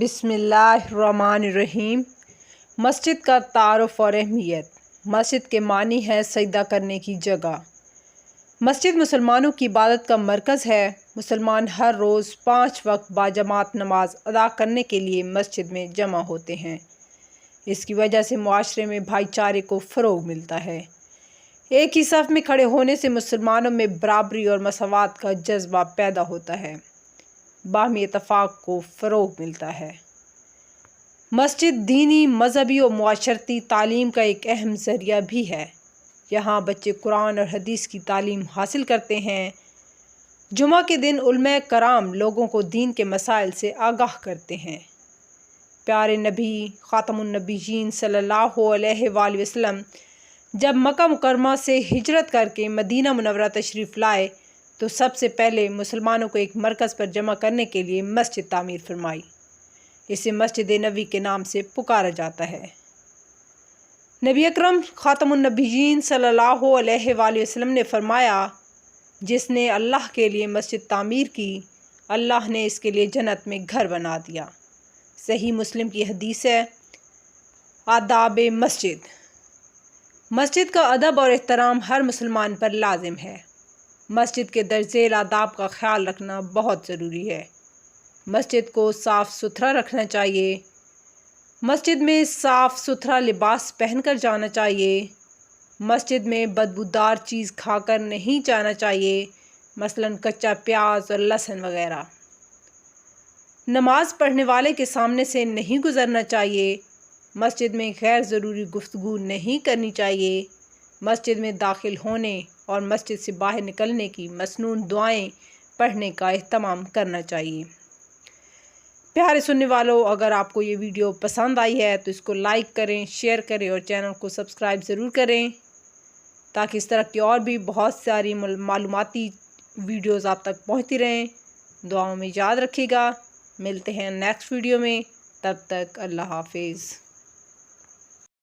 بسم اللہ الرحمن الرحیم۔ مسجد کا تعارف اور اہمیت۔ مسجد کے معنی ہے سجدہ کرنے کی جگہ۔ مسجد مسلمانوں کی عبادت کا مرکز ہے۔ مسلمان ہر روز 5 وقت باجماعت نماز ادا کرنے کے لیے مسجد میں جمع ہوتے ہیں۔ اس کی وجہ سے معاشرے میں بھائی چارے کو فروغ ملتا ہے۔ ایک ہی صف میں کھڑے ہونے سے مسلمانوں میں برابری اور مساوات کا جذبہ پیدا ہوتا ہے۔ باہمی اتفاق کو فروغ ملتا ہے۔ مسجد دینی، مذہبی اور معاشرتی تعلیم کا ایک اہم ذریعہ بھی ہے۔ یہاں بچے قرآن اور حدیث کی تعلیم حاصل کرتے ہیں۔ جمعہ کے دن علماء کرام لوگوں کو دین کے مسائل سے آگاہ کرتے ہیں۔ پیارے نبی خاتم النبیین صلی اللہ علیہ وآلہ وسلم جب مکہ مکرمہ سے ہجرت کر کے مدینہ منورہ تشریف لائے تو سب سے پہلے مسلمانوں کو ایک مرکز پر جمع کرنے کے لیے مسجد تعمیر فرمائی۔ اسے مسجد نبوی کے نام سے پکارا جاتا ہے۔ نبی اکرم خاتم النبیین صلی اللہ علیہ وآلہ وسلم نے فرمایا، جس نے اللہ کے لیے مسجد تعمیر کی، اللہ نے اس کے لیے جنت میں گھر بنا دیا۔ صحیح مسلم کی حدیث ہے۔ آداب مسجد۔ مسجد کا ادب اور احترام ہر مسلمان پر لازم ہے۔ مسجد کے درج ذیل آداب کا خیال رکھنا بہت ضروری ہے۔ مسجد کو صاف ستھرا رکھنا چاہیے۔ مسجد میں صاف ستھرا لباس پہن کر جانا چاہیے۔ مسجد میں بدبودار چیز کھا کر نہیں جانا چاہیے، مثلاً کچا پیاز اور لہسن وغیرہ۔ نماز پڑھنے والے کے سامنے سے نہیں گزرنا چاہیے۔ مسجد میں غیر ضروری گفتگو نہیں کرنی چاہیے۔ مسجد میں داخل ہونے اور مسجد سے باہر نکلنے کی مسنون دعائیں پڑھنے کا اہتمام کرنا چاہیے۔ پیارے سننے والوں، اگر آپ کو یہ ویڈیو پسند آئی ہے تو اس کو لائک کریں، شیئر کریں اور چینل کو سبسکرائب ضرور کریں تاکہ اس طرح کی اور بھی بہت ساری معلوماتی ویڈیوز آپ تک پہنچتی رہیں۔ دعاؤں میں یاد رکھیے گا۔ ملتے ہیں نیکسٹ ویڈیو میں، تب تک اللہ حافظ۔